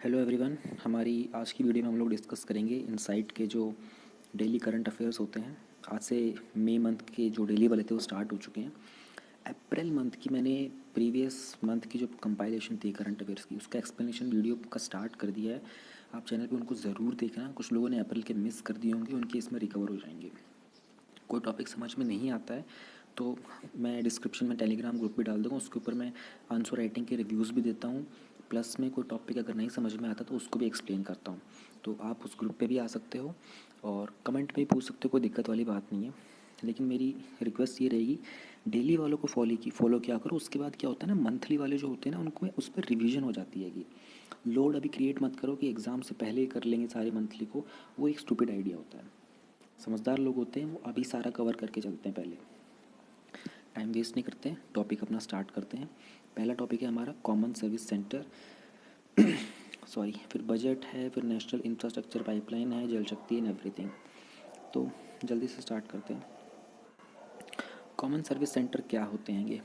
Hello everyone. हमारी आज की वीडियो में हम लोग डिस्कस करेंगे इनसाइट के जो डेली करंट अफेयर्स होते हैं। आज से मई मंथ के जो डेली वाले थे वो स्टार्ट हो चुके हैं। अप्रैल मंथ की मैंने प्रीवियस मंथ की जो कंपाइलेशन थी करंट अफेयर्स की, उसका एक्सप्लेनेशन वीडियो का स्टार्ट कर दिया है। आप चैनल पे उनको ज़रूर देखना। कुछ लोगों ने अप्रैल के मिस कर दिए होंगे, उनके इसमें रिकवर हो जाएंगे। कोई टॉपिक समझ में नहीं आता है तो मैं डिस्क्रिप्शन में टेलीग्राम ग्रुप भी डाल दूँगा, उसके ऊपर मैं आंसर राइटिंग के रिव्यूज़ भी देता हूँ। प्लस में कोई टॉपिक अगर नहीं समझ में आता तो उसको भी एक्सप्लेन करता हूँ। तो आप उस ग्रुप पे भी आ सकते हो और कमेंट में भी पूछ सकते हो, कोई दिक्कत वाली बात नहीं है। लेकिन मेरी रिक्वेस्ट ये रहेगी, डेली वालों को फॉलो किया करो। उसके बाद क्या होता है ना, मंथली वाले जो होते हैं ना, उनको उस पर रिवीजन हो जाती है। कि लोड अभी क्रिएट मत करो कि एग्ज़ाम से पहले ही कर लेंगे सारे मंथली को, वो एक स्टूपिड आइडिया होता है। समझदार लोग होते हैं वो अभी सारा कवर करके चलते हैं। पहले टाइम वेस्ट नहीं करते हैं, टॉपिक अपना स्टार्ट करते हैं। पहला टॉपिक है हमारा कॉमन सर्विस सेंटर सॉरी, फिर बजट है, फिर नेशनल इंफ्रास्ट्रक्चर पाइपलाइन है, जल शक्ति एंड एवरीथिंग। तो जल्दी से स्टार्ट करते हैं। कॉमन सर्विस सेंटर क्या होते हैं ये?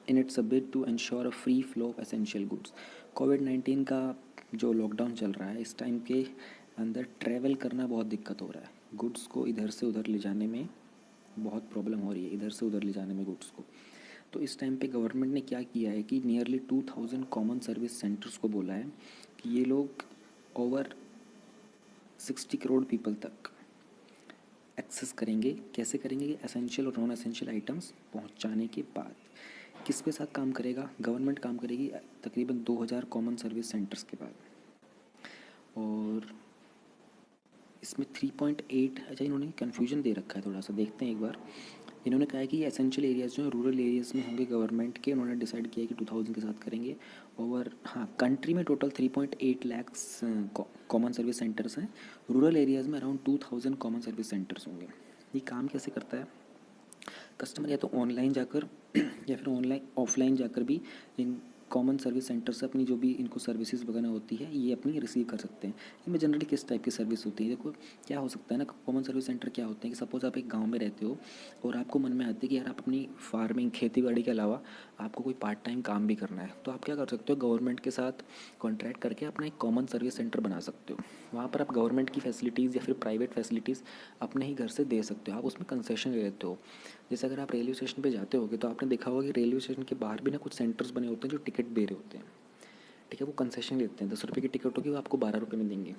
In it's a bid to ensure a free flow of essential goods. कोविड-19 का जो लॉकडाउन चल रहा है, इस टाइम के अंदर ट्रैवल करना बहुत दिक्कत हो रहा है। गुड्स को इधर से उधर ले जाने में बहुत प्रॉब्लम हो रही है, इधर से उधर ले जाने में गुड्स को। तो इस टाइम पे गवर्नमेंट ने क्या किया है कि नियरली 2000 कॉमन सर्विस सेंटर्स को बोला है कि ये लोग ओवर 60 करोड़ पीपल तक एक्सेस करेंगे। कैसे करेंगे? कि एसेंशियल और नॉन एसेंशियल आइटम्स पहुंचाने के बाद किसके साथ काम करेगा? गवर्नमेंट काम करेगी तकरीबन 2000 कॉमन सर्विस सेंटर्स के बाद। और इसमें 3.8, अच्छा इन्होंने कन्फ्यूजन दे रखा है थोड़ा सा, देखते हैं एक बार। इन्होंने कहा है कि एसेंशियल एरियाज़ जो है रूरल एरियाज़ में होंगे गवर्नमेंट के। उन्होंने डिसाइड किया है कि 2000 के साथ करेंगे। और हाँ, कंट्री में total 3.8 lakhs common service centres हैं। रूरल एरियाज़ में अराउंड 2000 कॉमन सर्विस सेंटर्स होंगे। ये काम कैसे करता है? कस्टमर या तो ऑनलाइन जाकर या फिर ऑनलाइन ऑफलाइन जाकर भी इन कॉमन सर्विस सेंटर से अपनी जो भी इनको सर्विसेज वगैरह होती है ये अपनी रिसीव कर सकते हैं। इनमें जनरली किस टाइप की सर्विस होती है? देखो क्या हो सकता है ना, कॉमन सर्विस सेंटर क्या होते हैं कि सपोज़ आप एक गांव में रहते हो और आपको मन में आता है कि यार आप अपनी फार्मिंग खेती बाड़ी के अलावा आपको कोई पार्ट टाइम काम भी करना है, तो आप क्या कर सकते हो, गवर्नमेंट के साथ कॉन्ट्रैक्ट करके अपना एक कॉमन सर्विस सेंटर बना सकते हो। वहाँ पर आप गवर्नमेंट की फैसिलिटीज़ या फिर प्राइवेट फैसिलिटीज़ अपने ही घर से दे सकते हो। आप उसमें कंसेशन ले लेते हो। जैसे अगर आप रेलवे स्टेशन पे जाते होगे तो आपने देखा होगा कि रेलवे स्टेशन के बाहर भी ना कुछ सेंटर्स बने होते हैं जो टिकट दे रहे होते हैं। ठीक है, वो कंसेशन लेते हैं। 10 रुपये की टिकट होगी, वो आपको 12 रुपये में देंगे।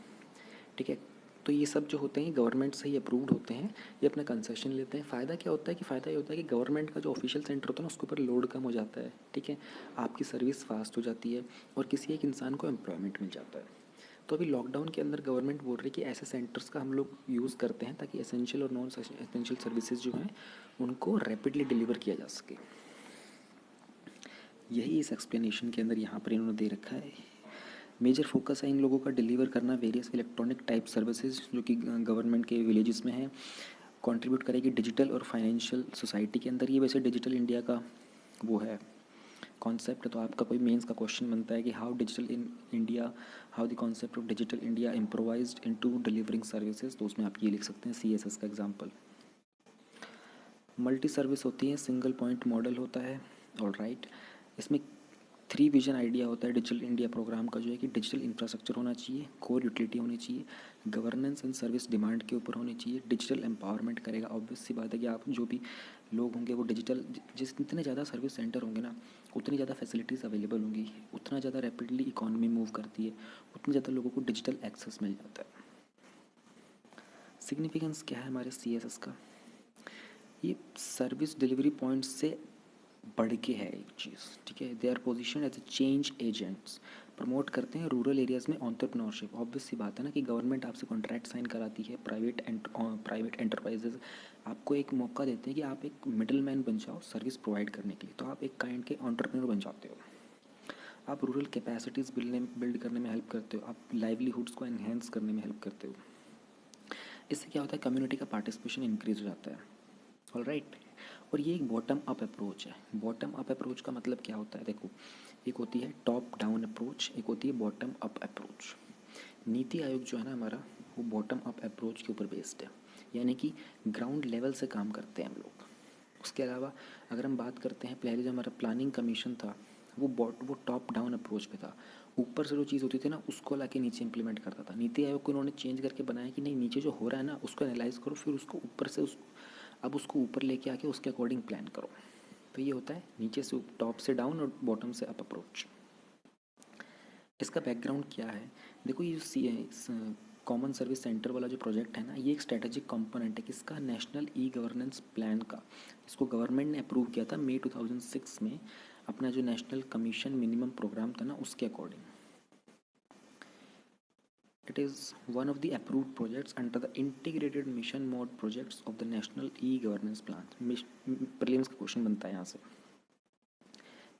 ठीक है, तो ये सब जो होते हैं गवर्नमेंट से ही अप्रूव्ड होते हैं। ये अपना कंसेशन लेते हैं। फ़ायदा क्या होता है कि फ़ायदा ये होता है कि गवर्नमेंट का जो ऑफिशियल सेंटर होता है ना, उसके ऊपर लोड कम हो जाता है। ठीक है, आपकी सर्विस फास्ट हो जाती है और किसी एक इंसान को एम्प्लॉयमेंट मिल जाता है। तो अभी लॉकडाउन के अंदर गवर्नमेंट बोल रही है कि ऐसे सेंटर्स का हम लोग यूज़ करते हैं ताकि एसेंशियल और नॉन एसेंशियल सर्विसेज जो हैं उनको रैपिडली डिलीवर किया जा सके। यही इस एक्सप्लेनेशन के अंदर यहाँ पर इन्होंने दे रखा है। मेजर फोकस है इन लोगों का डिलीवर करना वेरियस इलेक्ट्रॉनिक टाइप सर्विसेज जो कि गवर्नमेंट के विलेजेस में है। कंट्रीब्यूट करेगी डिजिटल और फाइनेंशियल सोसाइटी के अंदर। ये वैसे डिजिटल इंडिया का वो है कॉन्सेप्ट। तो आपका कोई मेंस का क्वेश्चन बनता है कि how digital in India, how the concept of digital India improvised into delivering services. तो उसमें आप ये लिख सकते हैं CSS का एग्जांपल। मल्टी सर्विस होती है, सिंगल पॉइंट मॉडल होता है। ऑल राइट, इसमें 3 विजन आइडिया होता है डिजिटल इंडिया प्रोग्राम का, जो है कि डिजिटल इंफ्रास्ट्रक्चर होना चाहिए, कोर यूटिलिटी होनी चाहिए, गवर्नेंस एंड सर्विस डिमांड के ऊपर होनी चाहिए, डिजिटल एम्पावरमेंट करेगा। ऑब्वियस सी बात है कि आप जो भी लोग होंगे वो डिजिटल, जितने ज़्यादा सर्विस सेंटर होंगे ना उतनी ज़्यादा फैसिलिटीज़ अवेलेबल होंगी, उतना ज़्यादा रैपिडली इकॉनमी मूव करती है, उतनी ज़्यादा लोगों को डिजिटल एक्सेस मिल जाता है। सिग्निफिकेंस क्या है हमारे CSS का? ये सर्विस डिलीवरी पॉइंट से बढ़ के है एक चीज़। ठीक है, they are position as a change agents. Promote करते हैं रूरल एरियाज़ में ऑन्टरप्रनोरशिप। ऑब्वियस सी बात है ना कि गवर्नमेंट आपसे कॉन्ट्रैक्ट साइन कराती है, प्राइवेट एंटरप्राइजेज आपको एक मौका देते हैं कि आप एक मिडल मैन बन जाओ सर्विस प्रोवाइड करने के लिए। तो आप एक काइंड के ऑन्टरप्रनोर बन जाते हो। आप रूरल कैपेसिटीज़ बिल्ड करने में हेल्प करते हो, आप लाइवलीहुड्स को एनहेंस करने में हेल्प करते हो। इससे क्या होता है, कम्युनिटी का पार्टिसिपेशन इंक्रीज हो जाता है। ऑल राइट, और ये एक बॉटम अप अप्रोच है। बॉटम अप अप्रोच का मतलब क्या होता है? देखो, एक होती है टॉप डाउन अप्रोच, एक होती है bottom up approach. NITI Aayog जो है ना हमारा, वो बॉटम अप अप्रोच के ऊपर बेस्ड है, यानी कि ग्राउंड लेवल से काम करते हैं हम लोग। उसके अलावा अगर हम बात करते हैं, पहले जो हमारा प्लानिंग कमीशन था वो टॉप डाउन अप्रोच पे था, ऊपर से जो चीज़ होती थी ना उसको ला के नीचे इम्प्लीमेंट करता था। नीति आयोग को उन्होंने चेंज करके बनाया कि नहीं, नीचे जो हो रहा है ना उसको एनालाइज करो, फिर उसको ऊपर से अब उसको ऊपर लेके आके उसके अकॉर्डिंग प्लान करो। तो ये होता है नीचे से टॉप से डाउन और बॉटम से अप अप्रोच। इसका बैकग्राउंड क्या है, देखो ये जो कॉमन सर्विस सेंटर वाला जो प्रोजेक्ट है ना, ये एक स्ट्रेटेजिक कंपोनेंट है किसका, नेशनल ई गवर्नेंस प्लान का। इसको गवर्नमेंट ने अप्रूव किया था मई 2006 में, अपना जो नेशनल कमीशन मिनिमम प्रोग्राम था ना उसके according. It is one of the approved projects under the integrated mission mode projects of the national e governance plan. Prelims का क्वेश्चन बनता है यहाँ से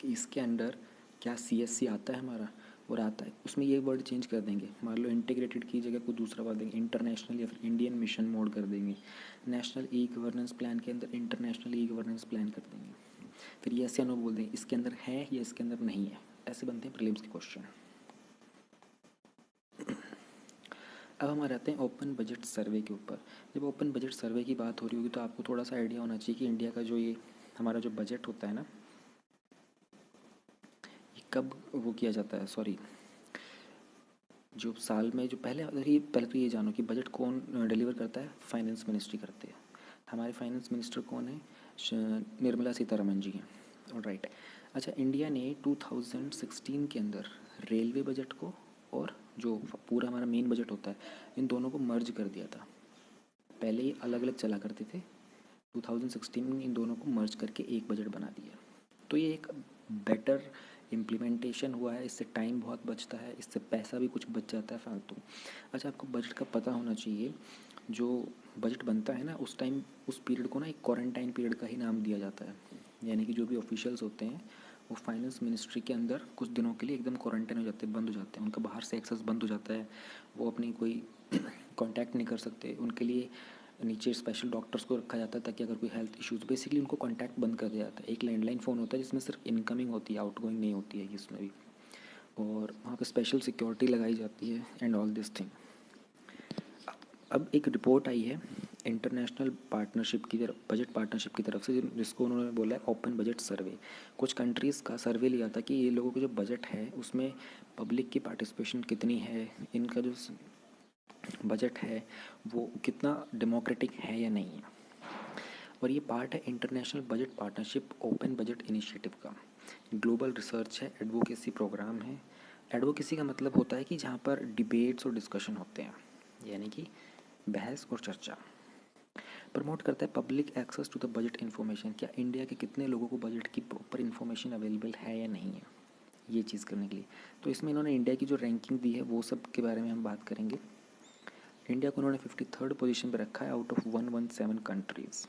कि इसके अंडर क्या CSC आता है हमारा, और आता है, उसमें ये वर्ड चेंज कर देंगे। मान लो इंटीग्रेटेड की जगह कोई दूसरा वर्ड देंगे, इंटरनेशनल या फिर इंडियन मिशन मोड कर देंगे। नेशनल ई गवर्नेंस प्लान के अंदर इंटरनेशनल ई गवर्नेंस प्लान कर देंगे। फिर यस या नो बोल देंगे, इसके अंदर है या इसके अंदर नहीं है। ऐसे बनते हैं प्रीलिम्स के क्वेश्चन। अब हमारे आते हैं ओपन बजट सर्वे के ऊपर। जब ओपन बजट सर्वे की बात हो रही होगी तो आपको थोड़ा सा आइडिया होना चाहिए कि इंडिया का जो ये हमारा जो बजट होता है ना, ये कब वो किया जाता है, सॉरी, जो साल में जो पहले तो ये जानो कि बजट कौन डिलीवर करता है, फाइनेंस मिनिस्ट्री करते हैं। हमारे फाइनेंस मिनिस्टर कौन है, निर्मला सीतारमन जी हैं। और राइट, अच्छा, इंडिया ने 2016 के अंदर रेलवे बजट को और जो पूरा हमारा मेन बजट होता है इन दोनों को मर्ज कर दिया था। पहले ये अलग अलग चला करते थे, 2016 में इन दोनों को मर्ज करके एक बजट बना दिया। तो ये एक बेटर इम्प्लीमेंटेशन हुआ है, इससे टाइम बहुत बचता है, इससे पैसा भी कुछ बच जाता है फालतू। अच्छा, आपको बजट का पता होना चाहिए, जो बजट बनता है ना उस टाइम उस पीरियड को ना एक क्वारंटाइन पीरियड का ही नाम दिया जाता है। यानी कि जो भी ऑफिशियल्स होते हैं वो फाइनेंस मिनिस्ट्री के अंदर कुछ दिनों के लिए एकदम क्वारंटाइन हो जाते हैं, बंद हो जाते हैं, उनका बाहर से एक्सेस बंद हो जाता है, वो अपनी कोई कांटेक्ट नहीं कर सकते। उनके लिए नीचे स्पेशल डॉक्टर्स को रखा जाता है ताकि अगर कोई हेल्थ इश्यूज़, बेसिकली उनको कांटेक्ट बंद कर दिया जाता है। एक लैंडलाइन फ़ोन होता है जिसमें सिर्फ इनकमिंग होती है, आउटगोइंग नहीं होती है इसमें भी, और वहाँ पे स्पेशल सिक्योरिटी लगाई जाती है एंड ऑल दिस थिंग। अब एक रिपोर्ट आई है इंटरनेशनल पार्टनरशिप की तरफ, बजट पार्टनरशिप की तरफ से, जिसको उन्होंने बोला है ओपन बजट सर्वे। कुछ कंट्रीज़ का सर्वे लिया था कि ये लोगों का जो बजट है उसमें पब्लिक की पार्टिसिपेशन कितनी है, इनका जो बजट है वो कितना डेमोक्रेटिक है या नहीं है। और ये पार्ट है international budget partnership open budget initiative का। ग्लोबल रिसर्च है, एडवोकेसी प्रोग्राम है। एडवोकेसी का मतलब होता है कि जहाँ पर डिबेट्स और डिस्कशन होते हैं, यानी कि बहस और चर्चा। प्रमोट करता है public access to the budget information, क्या इंडिया के कितने लोगों को बजट की प्रॉपर इन्फॉर्मेशन अवेलेबल है या नहीं है, ये चीज़ करने के लिए। तो इसमें इन्होंने इंडिया की जो रैंकिंग दी है वो सब के बारे में हम बात करेंगे। इंडिया को उन्होंने 53rd पोजीशन पर रखा है आउट ऑफ 117 कंट्रीज़।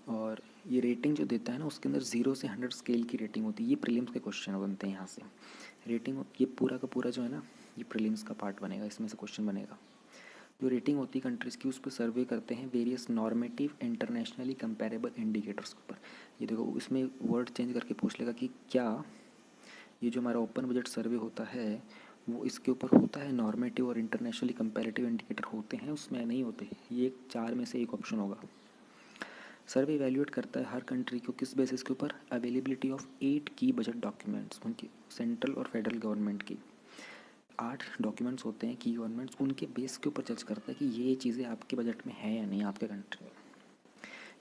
और ये रेटिंग जो देता है ना उसके अंदर 0 से 100 स्केल की रेटिंग होती है। ये प्रीलिम्स के क्वेश्चन बनते हैं यहाँ से। रेटिंग ये पूरा का पूरा जो है ना ये प्रीलिम्स का पार्ट बनेगा, इसमें से क्वेश्चन बनेगा। जो रेटिंग होती है कंट्रीज़ की उस पर सर्वे करते हैं various normative internationally comparable indicators के ऊपर। ये देखो इसमें वर्ड चेंज करके पूछ लेगा कि क्या ये जो हमारा ओपन बजट सर्वे होता है वो इसके ऊपर होता है, नॉर्मेटिव और इंटरनेशनली कंपेरेटिव इंडिकेटर होते हैं उसमें, नहीं होते। ये 4 में से एक ऑप्शन होगा। सर्वे इवैल्यूएट करता है हर कंट्री को किस बेसिस के ऊपर, अवेलेबिलिटी ऑफ 8 की बजट डॉक्यूमेंट्स, उनकी सेंट्रल और फेडरल गवर्नमेंट की 8 डॉक्यूमेंट्स होते हैं की गवर्नमेंट्स, उनके बेस के ऊपर जज करता है कि ये चीज़ें आपके बजट में है या नहीं, आपके कंट्री में,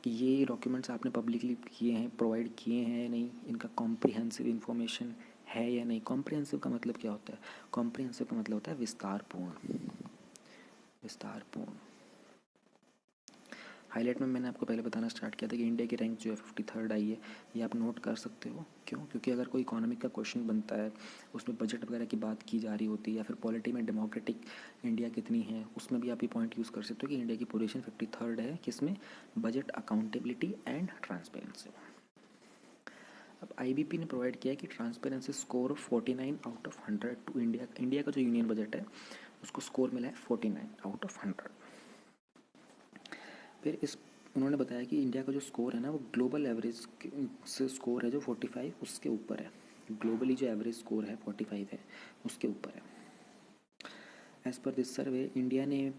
कि ये डॉक्यूमेंट्स आपने पब्लिकली किए हैं, प्रोवाइड किए हैं या नहीं, इनका कॉम्प्रिहेंसिव इन्फॉर्मेशन है या नहीं। कॉम्प्रिहेंसिव का मतलब क्या होता है, कॉम्प्रिहेंसिव का मतलब होता है विस्तारपूर्ण। विस्तारपूर्ण हाईलाइट में मैंने आपको पहले बताना स्टार्ट किया था कि इंडिया की रैंक जो है 53rd आई है, ये आप नोट कर सकते हो। क्यों, क्योंकि अगर कोई इकोनॉमिक का क्वेश्चन बनता है उसमें बजट वगैरह की बात की जा रही होती है, या फिर पॉलिटी में डेमोक्रेटिक इंडिया कितनी है उसमें भी आप ये पॉइंट यूज़ कर सकते हो कि इंडिया की पोजीशन 53rd है, किसमें, बजट अकाउंटेबिलिटी एंड ट्रांसपेरेंसी। अब IBP ने प्रोवाइड किया है कि transparency score 49 out of 100 to India. India का जो यूनियन बजट है उसको स्कोर मिला है 49 आउट ऑफ 100। फिर इस उन्होंने बताया कि इंडिया का जो स्कोर है ना वो ग्लोबल एवरेज से स्कोर है जो 45 उसके ऊपर है। ग्लोबली जो एवरेज स्कोर है 45 है, उसके ऊपर है। As per this survey India ने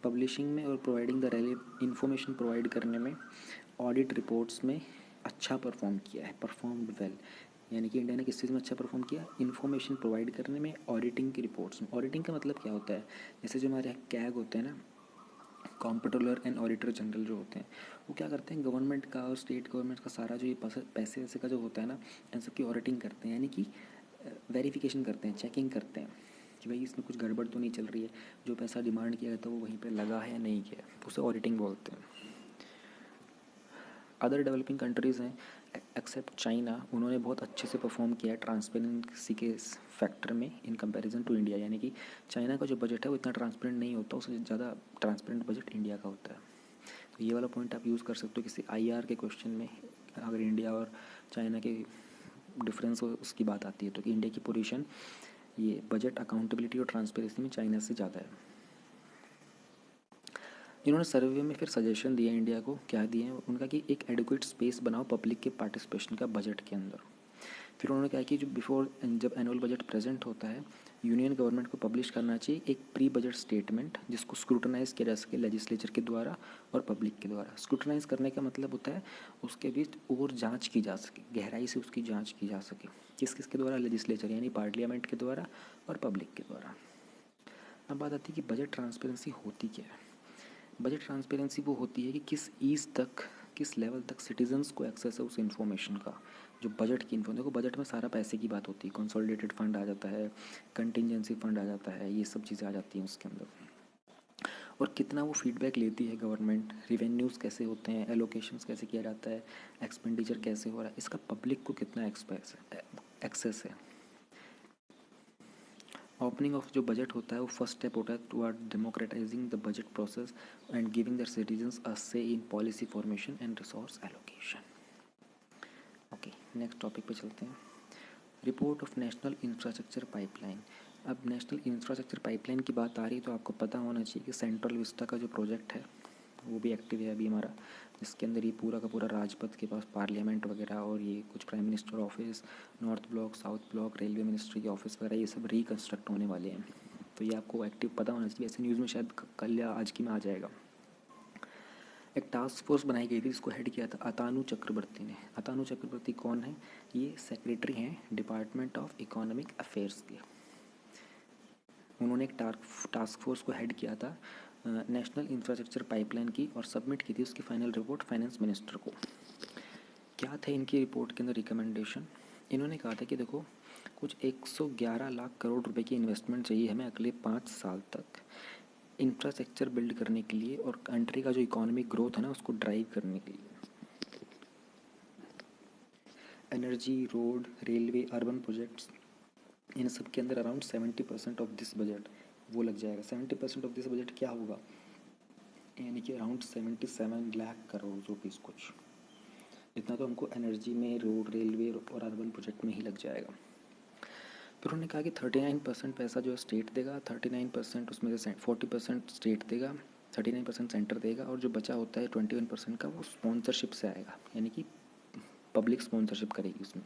पब्लिशिंग में और providing the relevant information provide करने में, ऑडिट रिपोर्ट्स में अच्छा परफॉर्म किया है, परफॉर्म्ड वेल। यानी कि इंडिया ने किस चीज़ में अच्छा परफॉर्म किया, इन्फॉर्मेशन प्रोवाइड करने में, ऑडिटिंग की रिपोर्ट्स में। ऑडिटिंग का मतलब क्या होता है, जैसे जो हमारे कैग होते हैं ना, कॉम्प्ट्रोलर एंड ऑडिटर जनरल जो होते हैं, वो क्या करते हैं, गवर्नमेंट का और स्टेट गवर्नमेंट का सारा जो ये पैसे वैसे का जो होता है ना, इन सब की ऑडिटिंग करते हैं, यानी कि वेरिफिकेशन करते हैं, चेकिंग करते हैं कि भाई इसमें कुछ गड़बड़ तो नहीं चल रही है, जो पैसा डिमांड किया जाता है वो वहीं पे लगा है या नहीं किया, उसे ऑडिटिंग बोलते हैं। अदर डेवलपिंग कंट्रीज़ हैं एक्सेप्ट चाइना, उन्होंने बहुत अच्छे से परफॉर्म किया है ट्रांसपेरेंसी के फैक्टर में इन कंपैरिजन टू इंडिया। यानी कि चाइना का जो बजट है वो इतना ट्रांसपेरेंट नहीं होता, उससे ज़्यादा ट्रांसपेरेंट बजट इंडिया का होता है। तो ये वाला पॉइंट आप यूज़ कर सकते हो किसी आईआर के क्वेश्चन में, अगर इंडिया और चाइना के डिफरेंस उसकी बात आती है तो, कि इंडिया की पोजीशन ये बजट अकाउंटेबिलिटी और ट्रांसपेरेंसी में चाइना से ज़्यादा है। इन्होंने सर्वे में फिर सजेशन दिया इंडिया को, क्या दिए हैं उनका, कि एक एडिक्वेट स्पेस बनाओ पब्लिक के पार्टिसिपेशन का बजट के अंदर। फिर उन्होंने कहा कि जब एनुअल बजट प्रेजेंट होता है, यूनियन गवर्नमेंट को पब्लिश करना चाहिए एक प्री बजट स्टेटमेंट, जिसको स्क्रूटनाइज किया जा सके लेजिस्लेचर के द्वारा और पब्लिक के द्वारा। स्क्रूटनाइज करने का मतलब होता है उसके बीच और जांच की जा सके, गहराई से उसकी जांच की जा सके, किस किस के द्वारा, लेजिस्लेचर यानी पार्लियामेंट के द्वारा और पब्लिक के द्वारा। अब बात आती है कि बजट ट्रांसपेरेंसी होती क्या है। बजट ट्रांसपेरेंसी वो होती है कि किस ईज तक, किस लेवल तक सिटीजन्स को एक्सेस है उस इन्फॉर्मेशन का, जो बजट की इन्फॉर्मेशन। देखो बजट में सारा पैसे की बात होती है, कंसोलिडेटेड फंड आ जाता है, कंटिजेंसी फंड आ जाता है, ये सब चीज़ें आ जाती हैं उसके अंदर। और कितना वो फीडबैक लेती है गवर्नमेंट, रिवेन्यूज़ कैसे होते हैं, एलोकेशंस कैसे किया जाता है, एक्सपेंडिचर कैसे हो रहा है, इसका पब्लिक को कितना एक्सेस है। ओपनिंग ऑफ जो बजट होता है वो फर्स्ट स्टेप होता है toward democratising the budget process and giving the citizens a say in policy formation and resource allocation. Okay, next topic पे चलते हैं। Report of national infrastructure pipeline. अब नेशनल इंफ्रास्ट्रक्चर पाइपलाइन की बात आ रही है तो आपको पता होना चाहिए कि सेंट्रल विस्टा का जो प्रोजेक्ट है वो भी एक्टिव है अभी हमारा, जिसके अंदर ये पूरा का पूरा राजपथ के पास पार्लियामेंट वगैरह और ये कुछ prime minister office, north block, south block, railway ministry के ऑफिस वगैरह ये सब रिकन्स्ट्रक्ट होने वाले हैं। तो ये आपको एक्टिव पता होना चाहिए, ऐसे न्यूज़ में शायद कल या आज की में आ जाएगा। एक टास्क फोर्स बनाई गई थी जिसको हेड किया था अतानु चक्रवर्ती ने। अतानु चक्रवर्ती कौन है, ये सेक्रेटरी हैं डिपार्टमेंट ऑफ इकोनॉमिक अफेयर्स के। उन्होंने एक टास्क फोर्स को हेड किया था नेशनल इंफ्रास्ट्रक्चर पाइपलाइन की, और सबमिट की थी उसकी फाइनल रिपोर्ट फाइनेंस मिनिस्टर को। क्या थे इनकी रिपोर्ट के अंदर रिकमेंडेशन, इन्होंने कहा था कि देखो कुछ 111 लाख करोड़ रुपए की इन्वेस्टमेंट चाहिए हमें अगले 5 साल तक इंफ्रास्ट्रक्चर बिल्ड करने के लिए, और कंट्री का जो इकोनॉमिक ग्रोथ है ना उसको ड्राइव करने के लिए। Energy, road, railway, urban projects, इन सब के अंदर अराउंड 70% ऑफ दिस बजट वो लग जाएगा। 70% ऑफ दिस बजट क्या होगा, यानी कि अराउंड 77 लाख करोड़ रुपीज़ कुछ, इतना तो हमको एनर्जी में, रोड, रेलवे और अर्बन प्रोजेक्ट में ही लग जाएगा। फिर उन्होंने कहा कि 39% पैसा जो स्टेट देगा, 39% उसमें से 40% स्टेट देगा, 39% सेंटर देगा, और जो बचा होता है 21% का वो स्पॉन्सरशिप से आएगा, यानी कि पब्लिक स्पॉन्सरशिप करेगी उसमें।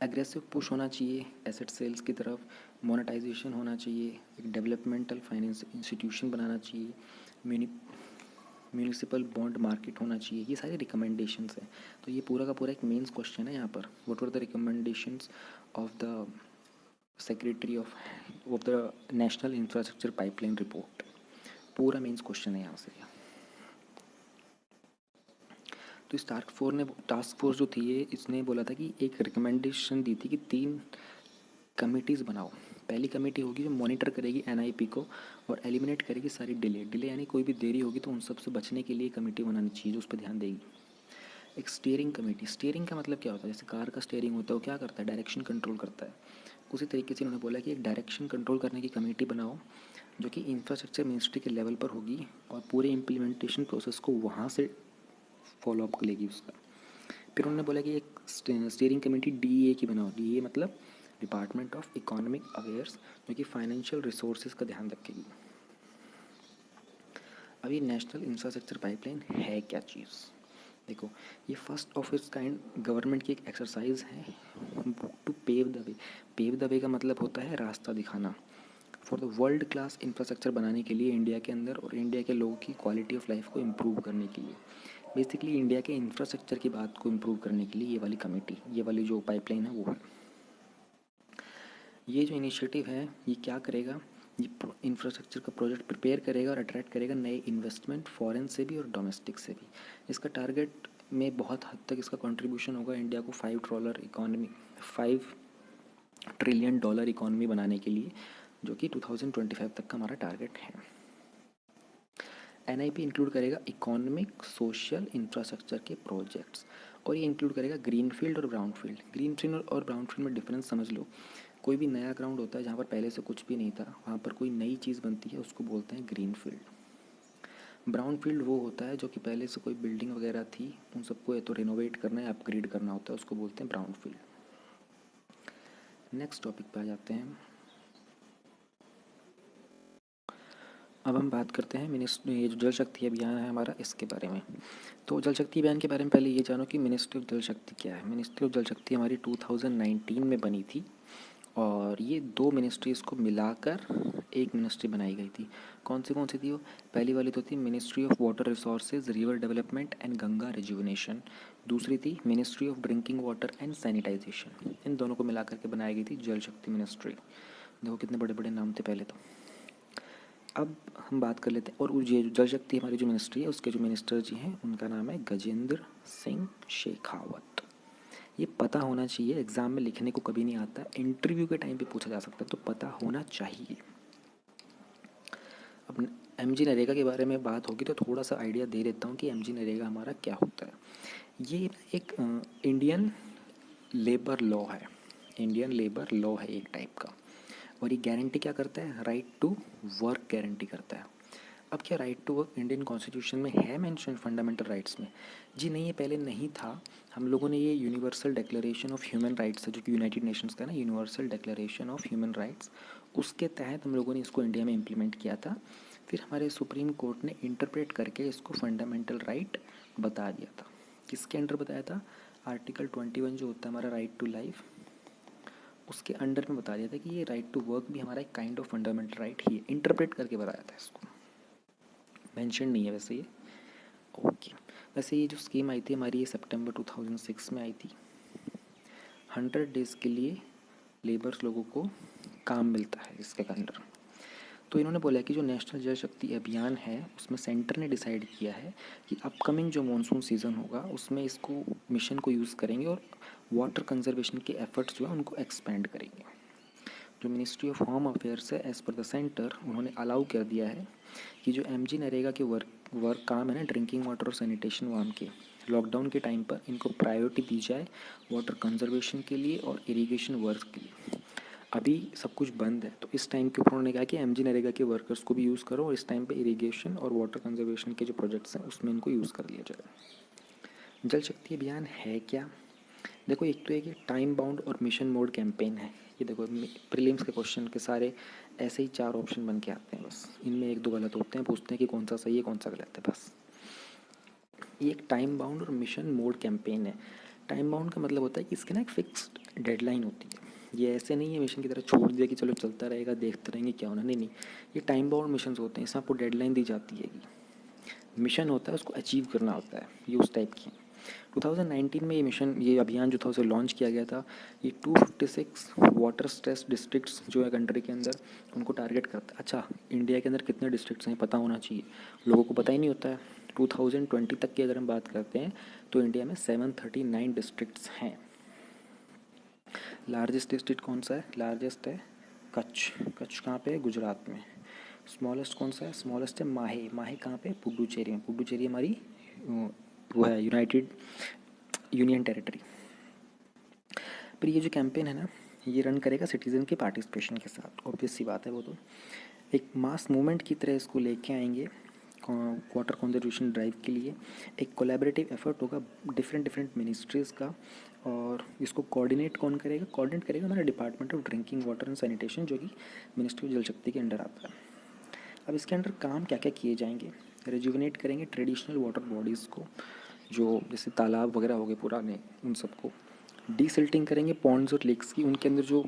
एग्रेसिव पुश होना चाहिए एसेट सेल्स की तरफ, मोनेटाइजेशन होना चाहिए, एक डेवलपमेंटल फाइनेंस इंस्टीट्यूशन बनाना चाहिए, म्यूनिसिपल बॉन्ड मार्केट होना चाहिए, ये सारे रिकमेंडेशंस हैं। तो ये पूरा का पूरा एक मेंस क्वेश्चन है यहाँ पर, what were the recommendations of the secretary of the national infrastructure pipeline report, पूरा मेंस क्वेश्चन है यहाँ से। तो इस टास्क फोर्स जो थी ये, इसने बोला था कि एक रिकमेंडेशन दी थी कि 3 कमिटीज़ बनाओ। पहली कमेटी होगी जो मॉनिटर करेगी एनआईपी को और एलिमिनेट करेगी सारी डिले यानी कोई भी देरी होगी तो उन सब से बचने के लिए कमेटी बनानी चाहिए जो उस पर ध्यान देगी। एक स्टीयरिंग कमेटी, स्टीयरिंग का मतलब क्या होता है, जैसे कार का स्टीयरिंग होता है वो क्या करता है, डायरेक्शन कंट्रोल करता है। उसी तरीके से उन्होंने बोला कि एक डायरेक्शन कंट्रोल करने की कमेटी बनाओ जो कि इंफ्रास्ट्रक्चर मिनिस्ट्री के लेवल पर होगी और पूरे इम्प्लीमेंटेशन प्रोसेस को वहाँ से फॉलोअप लेगी उसका। फिर उन्होंने बोला कि एक स्टीयरिंग कमेटी डीईए की बनाओ। डीईए मतलब डिपार्टमेंट ऑफ इकोनॉमिक अफेयर्स, जो कि फाइनेंशियल रिसोर्सेज का ध्यान रखेगी। अब ये नेशनल इंफ्रास्ट्रक्चर पाइपलाइन है क्या चीज़, देखो ये first of its kind government की एक एक्सरसाइज है to pave the way. Pave the way का मतलब होता है रास्ता दिखाना, for the world class infrastructure बनाने के लिए इंडिया के अंदर और इंडिया के लोगों की क्वालिटी ऑफ लाइफ को इम्प्रूव करने के लिए। बेसिकली इंडिया के इंफ्रास्ट्रक्चर की बात को इम्प्रूव करने के लिए ये वाली कमेटी, ये वाली जो पाइपलाइन है वो है। ये जो इनिशिएटिव है ये क्या करेगा, ये इंफ्रास्ट्रक्चर का प्रोजेक्ट प्रिपेयर करेगा और अट्रैक्ट करेगा नए इन्वेस्टमेंट फॉरेन से भी और डोमेस्टिक से भी। इसका टारगेट में बहुत हद तक इसका कंट्रीब्यूशन होगा इंडिया को $5 ट्रिलियन इकॉनमी बनाने के लिए, जो कि 2025 तक का हमारा टारगेट है। NIP इंक्लूड करेगा इकोनॉमिक सोशल इंफ्रास्ट्रक्चर के प्रोजेक्ट्स, और ये इंक्लूड करेगा ग्रीन फील्ड और ब्राउन फील्ड। ग्रीन फील्ड और ब्राउन फील्ड में डिफरेंस समझ लो। कोई भी नया ग्राउंड होता है जहाँ पर पहले से कुछ भी नहीं था, वहाँ पर कोई नई चीज़ बनती है, उसको बोलते हैं ग्रीन फील्ड। ब्राउन फील्ड वो होता है जो कि पहले से कोई बिल्डिंग वगैरह थी, उन सबको या तो रिनोवेट करना है, अपग्रेड करना होता है, उसको बोलते हैं ब्राउन फील्ड। नेक्स्ट टॉपिक पे आ जाते हैं। अब हम बात करते हैं ये जो जल शक्ति अभियान है हमारा, इसके बारे में। तो जल शक्ति अभियान के बारे में पहले ये जानो कि मिनिस्ट्री ऑफ जल शक्ति क्या है। मिनिस्ट्री ऑफ जल शक्ति हमारी 2019 में बनी थी, और ये 2 मिनिस्ट्रीज़ को मिलाकर एक मिनिस्ट्री बनाई गई थी। कौन सी थी वो? पहली वाली तो थी ministry of water resources, river development and Ganga rejuvenation. दूसरी थी ministry of drinking water and sanitisation. इन दोनों को मिलाकर के बनाई गई थी जल शक्ति मिनिस्ट्री। देखो कितने बड़े बड़े नाम थे पहले तो। अब हम बात कर लेते हैं, और ये जल शक्ति हमारी जो मिनिस्ट्री है उसके जो मिनिस्टर जी हैं उनका नाम है गजेंद्र सिंह शेखावत। ये पता होना चाहिए, एग्ज़ाम में लिखने को कभी नहीं आता, इंटरव्यू के टाइम पे पूछा जा सकता है, तो पता होना चाहिए। अब MG नरेगा के बारे में बात होगी तो थोड़ा सा आइडिया दे देता हूँ कि MG नरेगा हमारा क्या होता है। ये एक इंडियन लेबर लॉ है, इंडियन लेबर लॉ है एक टाइप का, और ये गारंटी क्या करता है? राइट टू वर्क गारंटी करता है। अब क्या right to work Indian constitution में है मेंशन फंडामेंटल राइट्स में? जी नहीं, ये पहले नहीं था। हम लोगों ने ये universal declaration of human rights है, जो कि यूनाइटेड नेशंस का ना, universal declaration of human rights, उसके तहत हम लोगों ने इसको इंडिया में इम्प्लीमेंट किया था। फिर हमारे सुप्रीम कोर्ट ने इंटरप्रेट करके इसको फंडामेंटल राइट बता दिया था। किसके अंडर बताया था? आर्टिकल 21 जो होता है हमारा राइट टू लाइफ, उसके अंडर में बता दिया था कि ये राइट टू वर्क भी हमारा एक काइंड ऑफ फंडामेंटल राइट ही है। इंटरप्रेट करके बताया था इसको, मेंशन नहीं है वैसे ये। ओके, वैसे ये जो स्कीम आई थी हमारी, ये सितंबर 2006 में आई थी। 100 डेज़ के लिए लेबर्स लोगों को काम मिलता है इसके अंडर। तो इन्होंने बोला कि जो नेशनल जल शक्ति अभियान है उसमें सेंटर ने डिसाइड किया है कि अपकमिंग जो मानसून सीज़न होगा उसमें इसको मिशन को यूज़ करेंगे और वाटर कंजर्वेशन के एफर्ट्स जो है उनको एक्सपेंड करेंगे। जो मिनिस्ट्री ऑफ होम अफेयर्स है, एज़ पर द सेंटर, उन्होंने अलाउ कर दिया है कि जो MG नरेगा के वर्क काम है ना, ड्रिंकिंग वाटर और सैनिटेशन वाम के, लॉकडाउन के टाइम पर इनको प्रायोरिटी दी जाए वाटर कंजर्वेशन के लिए और इरिगेशन वर्क के लिए। अभी सब कुछ बंद है, तो इस टाइम के ऊपर उन्होंने कहा कि MG नरेगा के वर्कर्स को भी यूज़ करो, और इस टाइम पे इरिगेशन और वाटर कंजर्वेशन के जो प्रोजेक्ट्स हैं उसमें इनको यूज़ कर लिया जाए। जल शक्ति अभियान है क्या? देखो, एक तो है कि टाइम बाउंड और मिशन मोड कैंपेन है। ये देखो, प्रीलिम्स के क्वेश्चन के सारे ऐसे ही 4 ऑप्शन बन के आते हैं, बस इनमें 1-2 गलत होते हैं, पूछते हैं कि कौन सा सही है कौन सा गलत है, बस। ये एक टाइम बाउंड और मिशन मोड कैंपेन है। टाइम बाउंड का मतलब होता है कि इसकी ना एक फिक्स्ड डेडलाइन होती है। ये ऐसे नहीं है मिशन की तरह छोड़ दिया कि चलो चलता रहेगा देखते रहेंगे क्या होना, नहीं नहीं, ये टाइम बाउंड मिशन होते हैं, इसमें आपको डेडलाइन दी जाती है। मिशन होता है, उसको अचीव करना होता है, ये उस टाइप की। 2019 में ये अभियान जो था उसे लॉन्च किया गया था। ये 256 वाटर स्ट्रेस डिस्ट्रिक्ट्स जो है कंट्री के अंदर, उनको टारगेट करता है। अच्छा, इंडिया के अंदर कितने डिस्ट्रिक्ट्स हैं पता होना चाहिए, लोगों को पता ही नहीं होता है। 2020 तक की अगर हम बात करते हैं तो इंडिया में 739 डिस्ट्रिक्ट्स हैं। लार्जेस्ट डिस्ट्रिक्ट कौन सा है? लार्जेस्ट है कच्छ। कच्छ कहाँ पे है? गुजरात में। स्मॉलेस्ट कौन सा है? स्मॉलेस्ट है माहे। माहे कहाँ पे? पुडुचेरी में। पुडुचेरी हमारी वो है यूनाइटेड यूनियन टेरिटरी। पर ये जो कैंपेन है ना, ये रन करेगा सिटीज़न के पार्टिसिपेशन के साथ, ऑब्वियस सी बात है। वो तो एक मास मूवमेंट की तरह इसको लेके आएंगे वाटर कंजर्वेशन ड्राइव के लिए। एक कोलैबोरेटिव एफर्ट होगा डिफरेंट मिनिस्ट्रीज़ का, और इसको कोऑर्डिनेट कौन करेगा? कोऑर्डिनेट करेगा हमारा department of drinking water and sanitation, जो कि मिनिस्ट्री ऑफ जल शक्ति के अंडर आता है। अब इसके अंडर काम क्या क्या किए जाएंगे? रिजुविनेट करेंगे ट्रेडिशनल वाटर बॉडीज़ को, जो जैसे तालाब वगैरह हो गए पुराने, उन सबको। डीसिल्टिंग करेंगे पॉन्ड्स और लेक्स की, उनके अंदर जो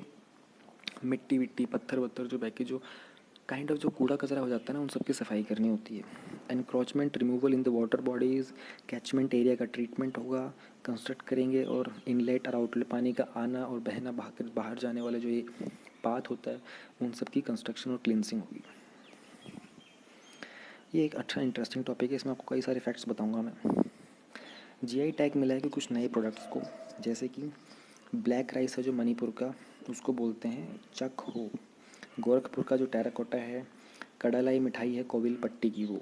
मिट्टी विट्टी पत्थर वत्थर जो बह के जो काइंड ऑफ जो कूड़ा कचरा हो जाता है ना, उन सब की सफाई करनी होती है। Encroachment removal in the water bodies, catchment area का ट्रीटमेंट होगा, कंस्ट्रक्ट करेंगे, और इनलेट और आउटलेट पानी का आना और बहना, बाहर जाने वाले जो ये पाथ होता है, उन सब की कंस्ट्रक्शन और क्लिनसिंग होगी। ये एक अच्छा इंटरेस्टिंग टॉपिक है, इसमें आपको कई सारे फैक्ट्स बताऊंगा मैं। जीआई टैग मिला है कि कुछ नए प्रोडक्ट्स को, जैसे कि ब्लैक राइस है जो मणिपुर का, उसको बोलते हैं चक हो। गोरखपुर का जो टेराकोटा है, कड़ालाई मिठाई है कोविल पट्टी की, वो।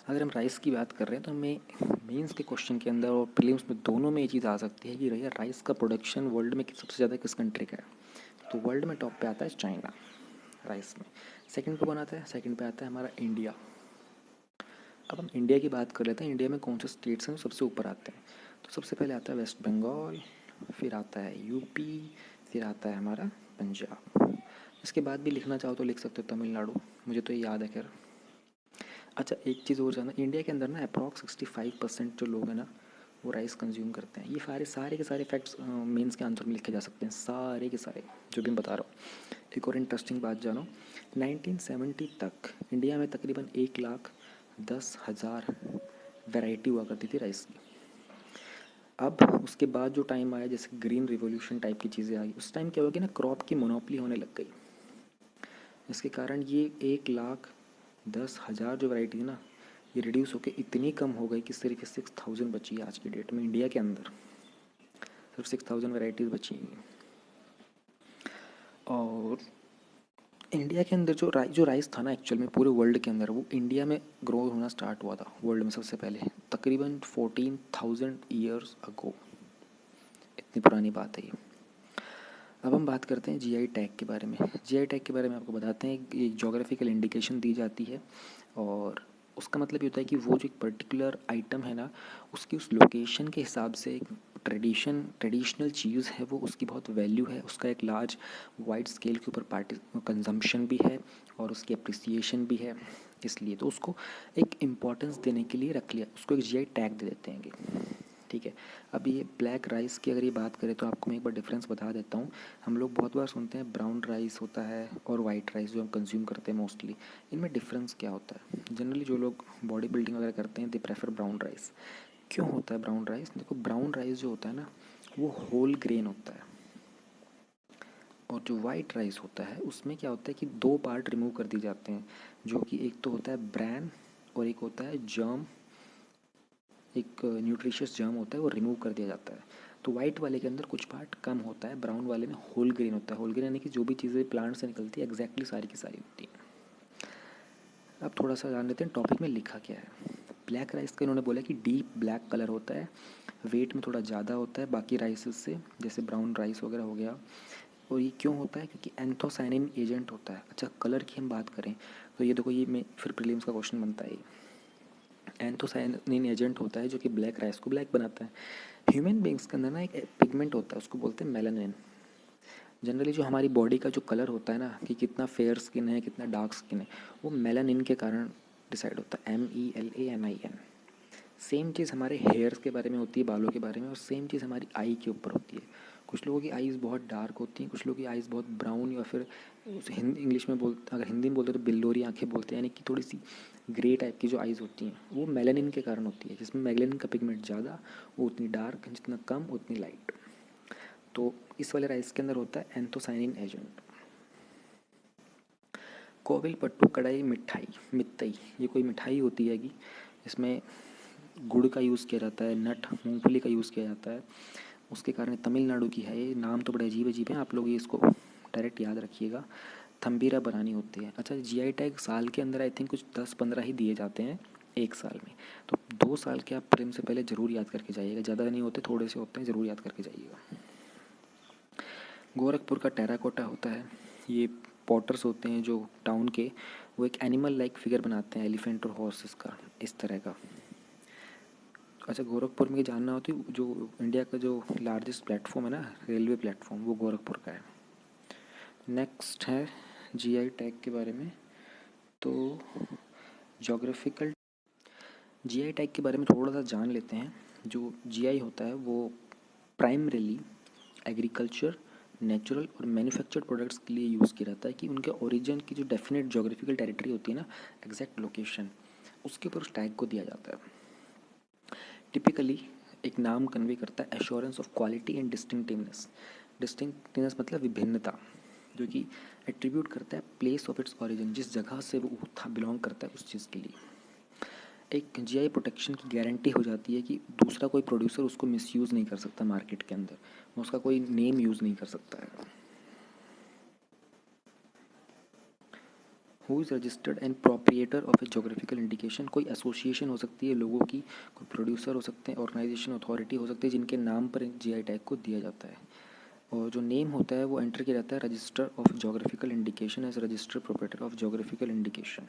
अगर हम राइस की बात कर रहे हैं तो हमें मेंस के क्वेश्चन के अंदर और प्रीलिम्स में दोनों में ये चीज़ आ सकती है कि भैया राइस का प्रोडक्शन वर्ल्ड में सबसे ज़्यादा किस कंट्री का है। तो वर्ल्ड में टॉप पे आता है चाइना राइस में। सेकंड पे कौन आता है? सेकंड पे आता है हमारा इंडिया। अब हम इंडिया की बात कर लेते हैं। इंडिया में कौन से स्टेट्स हैं सबसे ऊपर आते हैं? तो सबसे पहले आता है वेस्ट बंगाल, फिर आता है यूपी, फिर आता है हमारा पंजाब। इसके बाद भी लिखना चाहो तो लिख सकते हो तमिलनाडु, मुझे तो ये याद है खैर। अच्छा, एक चीज़ और जानना, इंडिया के अंदर ना अप्रॉक्स 65% जो लोग हैं ना, वो राइस कंज्यूम करते हैं। ये सारे के सारे फैक्ट्स मेंस के आंसर में लिखे जा सकते हैं, सारे के सारे जो भी मैं बता रहा हूँ। एक और इंटरेस्टिंग बात जानो, 1970 तक इंडिया में तकरीबन 1,10,000 वैरायटी हुआ करती थी राइस की। अब उसके बाद जो टाइम आया, जैसे ग्रीन रिवॉल्यूशन टाइप की चीज़ें आई, उस टाइम क्या हो गया ना, क्रॉप की मोनोपली होने लग गई। इसके कारण ये 1,10,000 जो वैरायटी है ना, ये रिड्यूस होकर इतनी कम हो गई कि सिर्फ 6,000 बची है आज की डेट में इंडिया के अंदर। सिर्फ 6,000 वैरायटीज़ बची हैं। और इंडिया के अंदर जो राइस था ना, एक्चुअल में पूरे वर्ल्ड के अंदर, वो इंडिया में ग्रो होना स्टार्ट हुआ था वर्ल्ड में सबसे पहले, तकरीबन 14,000 ईयर्स अगो। इतनी पुरानी बात है ये। अब हम बात करते हैं जीआई टैग के बारे में। जीआई टैग के बारे में आपको बताते हैं, एक जोग्राफिकल इंडिकेशन दी जाती है, और उसका मतलब ये होता है कि वो जो एक पर्टिकुलर आइटम है ना, उसकी उस लोकेशन के हिसाब से एक ट्रेडिशनल चीज़ है, वो उसकी बहुत वैल्यू है, उसका एक लार्ज वाइड स्केल के ऊपर कंजम्पशन भी है और उसकी अप्रिसिएशन भी है। इसलिए तो उसको एक इम्पॉर्टेंस देने के लिए रख लिया, उसको एक जीआई टैग दे देते हैं। ठीक है। अब ये ब्लैक राइस की अगर ये बात करें तो आपको मैं एक बार डिफरेंस बता देता हूँ। हम लोग बहुत बार सुनते हैं ब्राउन राइस होता है और वाइट राइस जो हम कंज्यूम करते हैं मोस्टली। इनमें डिफरेंस क्या होता है? जनरली जो लोग बॉडी बिल्डिंग वगैरह करते हैं दे प्रेफर ब्राउन राइस। क्यों होता है ब्राउन राइस? देखो, ब्राउन राइस जो होता है ना, वो होल ग्रेन होता है, और जो वाइट राइस होता है उसमें क्या होता है कि दो पार्ट रिमूव कर दिए जाते हैं, जो कि एक तो होता है ब्रैन और एक होता है जर्म। एक न्यूट्रिशियस जर्म होता है, वो रिमूव कर दिया जाता है। तो वाइट वाले के अंदर कुछ पार्ट कम होता है, ब्राउन वाले में होल ग्रेन होता है। होल ग्रेन यानी कि जो भी चीज़ें प्लांट से निकलती है एग्जैक्टली सारी की सारी होती है। अब थोड़ा सा जान लेते हैं टॉपिक में लिखा क्या है। ब्लैक राइस का इन्होंने बोला कि डीप ब्लैक कलर होता है, वेट में थोड़ा ज़्यादा होता है बाकी राइसेस से, जैसे ब्राउन राइस वगैरह हो गया। और ये क्यों होता है? क्योंकि एंथोसाइनिन एजेंट होता है। अच्छा, कलर की हम बात करें तो ये देखो, ये में फिर प्रीलिम्स का क्वेश्चन बनता है। एंथोसाइनिन एजेंट होता है जो कि ब्लैक राइस को ब्लैक बनाता है। ह्यूमन बींग्स के अंदर ना एक पिगमेंट होता है, उसको बोलते हैं मेलानिन। जनरली जो हमारी बॉडी का जो कलर होता है ना, कि कितना फेयर स्किन है कितना डार्क स्किन है, वो मेलानिन के कारण डिसाइड होता है। MELANIN। सेम चीज़ हमारे हेयर्स के बारे में होती है, बालों के बारे में, और सेम चीज़ हमारी आई के ऊपर होती है। कुछ लोगों की आईज़ बहुत डार्क होती हैं, कुछ लोगों की आईज़ बहुत ब्राउन, या फिर इंग्लिश में अगर हिंदी में बोलते तो बिल्लोरी आंखें बोलते हैं, यानी कि थोड़ी सी ग्रे टाइप की जो आईज़ होती हैं, वो मेलानिन के कारण होती है। जिसमें मेलानिन का पिगमेंट ज़्यादा, वो उतनी डार्क, जितना कम उतनी लाइट। तो इस वाले राइस के अंदर होता है एंथोसाइनिन एजेंट। कोविल पट्टू कढ़ाई मिठाई, मित्तई, ये कोई मिठाई होती है कि इसमें गुड़ का यूज़ किया जाता है, नट मूंगफली का यूज़ किया जाता है। उसके कारण तमिलनाडु की है, ये नाम तो बड़े अजीब अजीब हैं, आप लोग ये इसको डायरेक्ट याद रखिएगा। थम्बीरा बनानी होती है। अच्छा, जीआई टैग साल के अंदर आई थिंक कुछ 10-15 ही दिए जाते हैं एक साल में। तो 2 साल के आप प्रेम से पहले ज़रूर याद करके जाइएगा, ज़्यादा नहीं होते, थोड़े से होते हैं, ज़रूर याद करके जाइएगा। गोरखपुर का टेराकोटा होता है, ये पॉटर्स होते हैं जो टाउन के, वो एक एनिमल लाइक फिगर बनाते हैं, एलिफेंट और हॉर्सेस का, इस तरह का। अच्छा, गोरखपुर में ये जानना होती है, जो इंडिया का जो लार्जेस्ट प्लेटफॉर्म है ना, रेलवे प्लेटफॉर्म, वो गोरखपुर का है। नेक्स्ट है जीआई टैग के बारे में। तो जोग्राफिकल जीआई टैग के बारे में थोड़ा सा जान लेते हैं। जो जीआई होता है वो प्राइमरीली एग्रीकल्चर, नेचुरल और मैन्युफैक्चर्ड प्रोडक्ट्स के लिए यूज़ किया जाता है कि उनके ओरिजिन की जो डेफिनेट जोग्राफिकल टेरिटरी होती है ना, एग्जैक्ट लोकेशन, उसके ऊपर उस टैग को दिया जाता है। टिपिकली एक नाम कन्वे करता है assurance of quality and distinctiveness. Distinctiveness मतलब विभिन्नता, जो कि एट्रीब्यूट करता है प्लेस ऑफ इट्स ओरिजिन, जिस जगह से वो था बिलोंग करता है उस चीज़ के लिए। एक जीआई प्रोटेक्शन की गारंटी हो जाती है कि दूसरा कोई प्रोड्यूसर उसको मिसयूज़ नहीं कर सकता मार्केट के अंदर, उसका कोई नेम यूज़ नहीं कर सकता है। Who is registered and proprietor of A geographical indication, कोई एसोसिएशन हो सकती है लोगों की, कोई प्रोड्यूसर हो सकते हैं, ऑर्गेनाइजेशन अथॉरिटी हो सकती है, जिनके नाम पर जीआई टैग को दिया जाता है। और जो नेम होता है वो एंटर किया जाता है register of geographical indication as registered proprietor of geographical indication.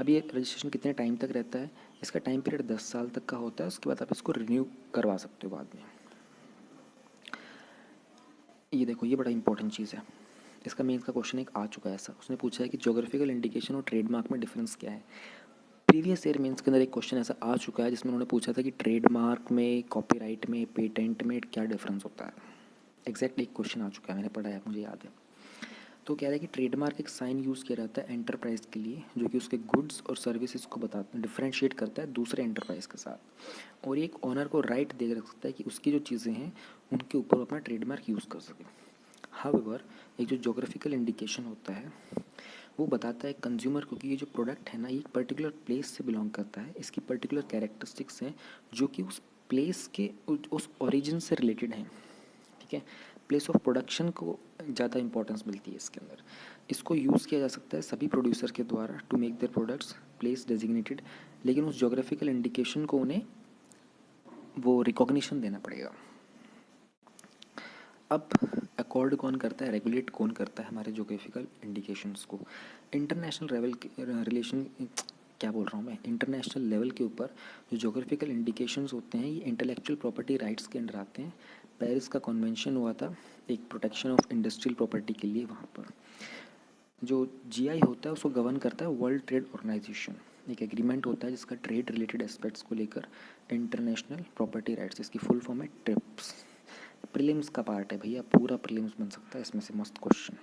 अब ये रजिस्ट्रेशन कितने टाइम तक रहता है? इसका टाइम पीरियड 10 साल तक का होता है, उसके बाद आप इसको रिन्यू करवा सकते हो बाद में। ये देखो, ये बड़ा इंपॉर्टेंट चीज़ है। इसका मेंस का क्वेश्चन एक आ चुका है ऐसा, उसने पूछा है कि जोग्राफिकल इंडिकेशन और ट्रेडमार्क में डिफरेंस क्या है। प्रीवियस ईयर मेंस के अंदर एक क्वेश्चन ऐसा आ चुका है जिसमें उन्होंने पूछा था कि ट्रेडमार्क में, कॉपीराइट में, पेटेंट में क्या डिफरेंस होता है। एग्जैक्टली एक क्वेश्चन आ चुका है, मैंने पढ़ा है, मुझे याद है। तो कह रहा है कि ट्रेडमार्क एक साइन यूज़ किया जाता है एंटरप्राइज के लिए, जो कि उसके गुड्स और सर्विसेज को बताता है, डिफ्रेंशिएट करता है दूसरे एंटरप्राइज के साथ, और एक ऑनर को राइट दे रख सकता है कि उसकी जो चीज़ें हैं उनके ऊपर अपना ट्रेडमार्क यूज़ कर सके। हाउएवर, एक जो जोग्राफिकल इंडिकेशन होता है वो बताता है कंज्यूमर को कि ये जो प्रोडक्ट है ना, ये एक पर्टिकुलर प्लेस से बिलोंग करता है, इसकी पर्टिकुलर कैरेक्टरिस्टिक्स हैं जो कि उस प्लेस के उस ओरिजिन से रिलेटेड हैं। ठीक है, प्लेस ऑफ प्रोडक्शन को ज़्यादा इंपॉर्टेंस मिलती है इसके अंदर। इसको यूज़ किया जा सकता है सभी प्रोड्यूसर के द्वारा to make their products place designated, लेकिन उस जोग्राफिकल इंडिकेशन को उन्हें वो रिकॉग्निशन देना पड़ेगा। अब अकॉर्ड कौन करता है, रेगुलेट कौन करता है हमारे जोग्राफिकल इंडिकेशंस को? इंटरनेशनल लेवल रिलेशन, क्या बोल रहा हूँ मैं, इंटरनेशनल लेवल के ऊपर जो जोग्राफिकल इंडिकेशंस होते हैं ये इंटेलेक्चुअल प्रॉपर्टी राइट्स के अंडर आते हैं। पेरिस का कन्वेंशन हुआ था एक प्रोटेक्शन ऑफ इंडस्ट्रियल प्रॉपर्टी के लिए। वहाँ पर जो जीआई होता है उसको गवर्न करता है वर्ल्ड ट्रेड ऑर्गेनाइजेशन। एक एग्रीमेंट होता है जिसका ट्रेड रिलेटेड एस्पेक्ट्स को लेकर इंटरनेशनल प्रॉपर्टी राइट्स, इसकी फुल फॉर्म है ट्रिप्स। प्रीलिम्स का पार्ट है भैया, पूरा प्रीलिम्स बन सकता है इसमें से मस्त क्वेश्चन।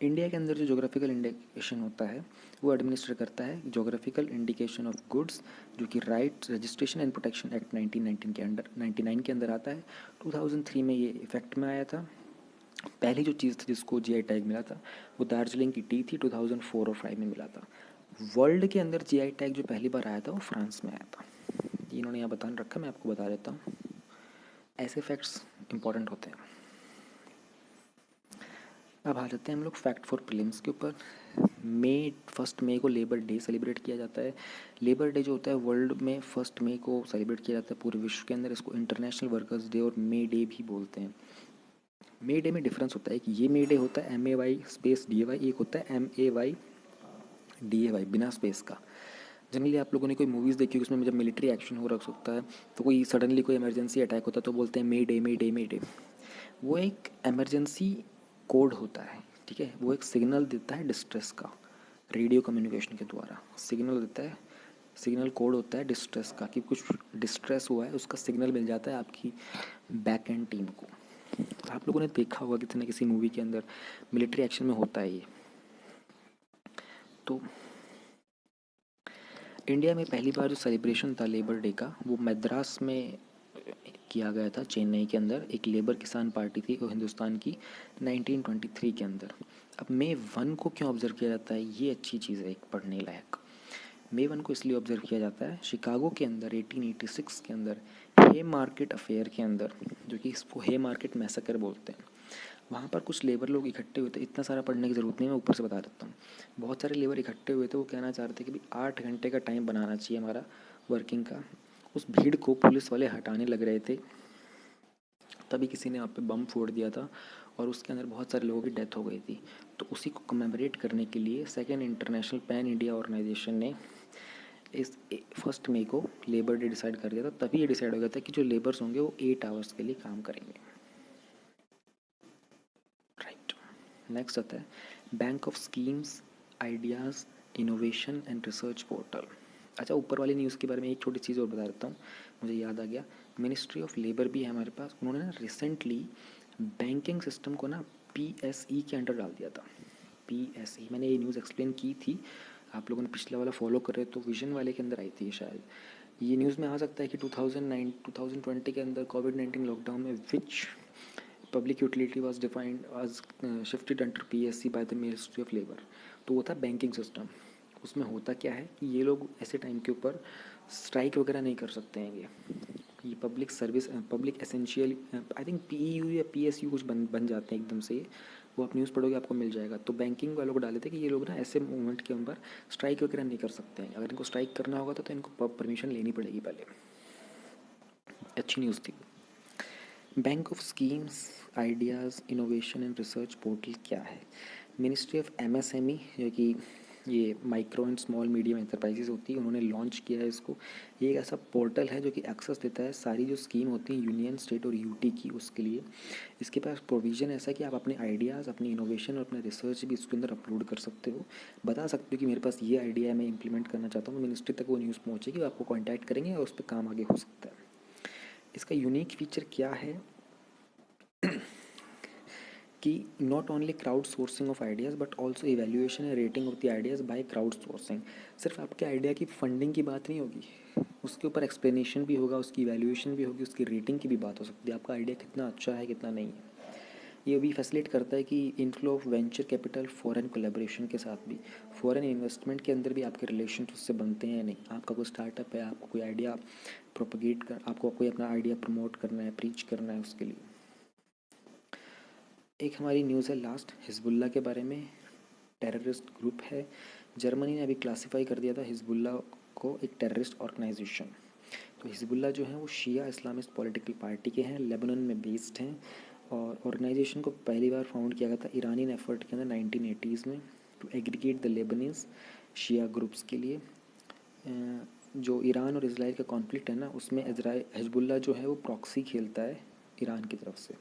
इंडिया के अंदर जो जोग्राफिकल इंडिकेशन होता है वो एडमिनिस्टर करता है जोग्राफिकल इंडिकेशन ऑफ गुड्स, जो कि right registration and protection act 1919 के अंडर 99 के अंदर आता है। 2003 में ये इफेक्ट में आया था। पहली जो चीज़ थी जिसको जीआई टैग मिला था वो दार्जिलिंग की टी थी, 2004 और 5 में मिला था। वर्ल्ड के अंदर जीआई टैग जो पहली बार आया था वो फ्रांस में आया था। ये इन्होंने यहाँ बता रखा, मैं आपको बता देता हूँ, ऐसे फैक्ट्स इंपॉर्टेंट होते हैं। अब आ जाते हैं हम लोग फैक्ट फॉर प्रीलिम्स के ऊपर। फर्स्ट मई को लेबर डे सेलिब्रेट किया जाता है। लेबर डे जो होता है वर्ल्ड में फर्स्ट मई को सेलिब्रेट किया जाता है पूरे विश्व के अंदर। इसको इंटरनेशनल वर्कर्स डे और मे डे भी बोलते हैं। मे डे में डिफरेंस होता है कि ये मे डे होता है MAY स्पेस DAY, एक होता है MAYDAY बिना स्पेस का। जनरली आप लोगों ने कोई मूवीज़ देखी होगी उसमें जब मिलिट्री एक्शन हो रख सकता है तो कोई सडनली कोई इमरजेंसी अटैक होता है तो बोलते हैं मे डे मे डे मे डे। वो एक इमरजेंसी कोड होता है, ठीक है, वो एक सिग्नल देता है डिस्ट्रेस का, रेडियो कम्युनिकेशन के द्वारा सिग्नल देता है। सिग्नल कोड होता है डिस्ट्रेस का कि कुछ डिस्ट्रेस हुआ है, उसका सिग्नल मिल जाता है आपकी बैक एंड टीम को। आप लोगों ने देखा होगा किसी न किसी मूवी के अंदर मिलिट्री एक्शन में होता है ये। तो इंडिया में पहली बार जो सेलिब्रेशन था लेबर डे का वो मद्रास में किया गया था, चेन्नई के अंदर। एक लेबर किसान पार्टी थी वो हिंदुस्तान की 1923 के अंदर। अब मई 1 को क्यों ऑब्जर्व किया जाता है, ये अच्छी चीज़ है एक पढ़ने लायक। मई 1 को इसलिए ऑब्जर्व किया जाता है, शिकागो के अंदर 1886 के अंदर हे मार्केट अफेयर के अंदर, जो कि इसको हे मार्केट मैसेकर बोलते हैं, वहाँ पर कुछ लेबर लोग इकट्ठे हुए थे। इतना सारा पढ़ने की ज़रूरत नहीं है, मैं ऊपर से बता देता हूँ। बहुत सारे लेबर इकट्ठे हुए थे, वो कहना चाह रहे थे कि भाई 8 घंटे का टाइम बनाना चाहिए हमारा वर्किंग का। उस भीड़ को पुलिस वाले हटाने लग रहे थे, तभी किसी ने वहाँ पे बम फोड़ दिया था और उसके अंदर बहुत सारे लोगों की डेथ हो गई थी। तो उसी को कमेमोरेट करने के लिए second international pan India organization ने इस 1 मई को लेबर डे डिसाइड कर दिया था। तभी ये डिसाइड हो गया था कि जो लेबर्स होंगे वो 8 आवर्स के लिए काम करेंगे। राइट, नेक्स्ट आता है bank of schemes ideas innovation and research portal. अच्छा, ऊपर वाली न्यूज़ के बारे में एक छोटी चीज़ और बता देता हूँ, मुझे याद आ गया। मिनिस्ट्री ऑफ लेबर भी है हमारे पास, उन्होंने ना रिसेंटली बैंकिंग सिस्टम को ना पीएसई के अंडर डाल दिया था। पीएसई मैंने ये न्यूज़ एक्सप्लेन की थी, आप लोगों ने पिछला वाला फॉलो कर रहे तो विजन वाले के अंदर आई थी शायद। ये न्यूज़ में आ सकता है कि 2020 के अंदर कोविड-19 लॉकडाउन में विच पब्लिक यूटिलिटी वाज डिफाइंड आज shifted under PSC by the ministry of labour. तो वो था बैंकिंग सिस्टम। उसमें होता क्या है कि ये लोग ऐसे टाइम के ऊपर स्ट्राइक वगैरह नहीं कर सकते हैं। ये public service public essential I think PEU या पीएसयू कुछ बन जाते हैं एकदम से। वो आप न्यूज़ पढ़ोगे आपको मिल जाएगा। तो बैंकिंग वालों को डाले थे कि ये लोग ना ऐसे मूवमेंट के ऊपर स्ट्राइक वगैरह नहीं कर सकते हैं। अगर इनको स्ट्राइक करना होगा तो इनको परमिशन लेनी पड़ेगी पहले। अच्छी न्यूज़ थी। Bank of schemes ideas innovation and research portal क्या है? मिनिस्ट्री ऑफ एमएसएमई जो कि ये micro and small medium enterprises होती है, उन्होंने लॉन्च किया है इसको। ये एक ऐसा पोर्टल है जो कि एक्सेस देता है सारी जो स्कीम होती हैं यूनियन, स्टेट और यूटी की, उसके लिए। इसके पास प्रोविज़न ऐसा है कि आप अपने आइडियाज़, अपनी इनोवेशन और अपना रिसर्च भी इसके अंदर अपलोड कर सकते हो। बता सकते हो कि मेरे पास ये आइडिया है, मैं इंप्लीमेंट करना चाहता हूँ। मिनिस्ट्री तक वो न्यूज़ पहुँचेगी, आपको कॉन्टैक्ट करेंगे और उस पर काम आगे हो सकता है। इसका यूनिक फीचर क्या है कि not only crowd sourcing of ideas but also evaluation and rating of the ideas by crowd sourcing. सिर्फ आपके आइडिया की फंडिंग की बात नहीं होगी, उसके ऊपर एक्सप्लेनेशन भी होगा, उसकी इवेल्यूएशन भी होगी, उसकी रेटिंग की भी बात हो सकती है, आपका आइडिया कितना अच्छा है कितना नहीं है। ये भी फैसिलिटेट करता है कि inflow of venture capital foreign collaboration के साथ भी, फॉरेन इन्वेस्टमेंट के अंदर भी आपके रिलेशन उससे बनते हैं या नहीं। आपका कोई स्टार्टअप है, आपको कोई आइडिया प्रोपगेट कर, आपको कोई अपना आइडिया प्रमोट करना है, प्रीच करना है, उसके लिए। एक हमारी न्यूज़ है लास्ट हिजबुल्ला के बारे में। टेररिस्ट ग्रुप है। जर्मनी ने अभी क्लासिफाई कर दिया था हिजबुल्ला को एक टेररिस्ट ऑर्गेनाइजेशन। तो हिजबुल्ला जो है वो शिया इस्लामिस्ट पॉलिटिकल पार्टी के हैं, लेबनान में बेस्ड हैं। और ऑर्गेनाइजेशन को पहली बार फाउंड किया गया था ईरानियन एफर्ट के अंदर 1980s में, to aggregate the Lebanese Shia groups के लिए। जो ईरान और इसराइल का कॉन्फ्लिक्ट है ना, उसमें हिजबुल्ला जो है वो प्रॉक्सी खेलता है ईरान की तरफ से।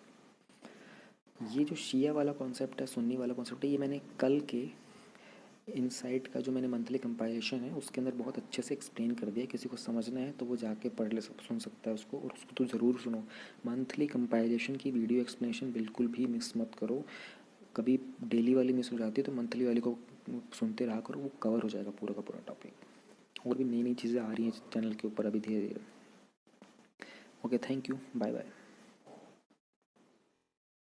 ये जो शिया वाला कॉन्सेप्ट है, सुन्नी वाला कॉन्सेप्ट है, ये मैंने कल के इनसाइट का जो मैंने मंथली कंपाइलेशन है उसके अंदर बहुत अच्छे से एक्सप्लेन कर दिया। किसी को समझना है तो वो जाके पढ़ ले, सुन सकता है उसको, और उसको तो ज़रूर सुनो। मंथली कंपाइलेशन की वीडियो एक्सप्लेनेशन बिल्कुल भी मिस मत करो। कभी डेली वाली मिस हो जाती है तो मंथली वाली को सुनते रहा करो, वो कवर हो जाएगा पूरा का पूरा टॉपिक। और भी नई नई चीज़ें आ रही हैं चैनल के ऊपर अभी धीरे धीरे। Okay, thank you, bye bye.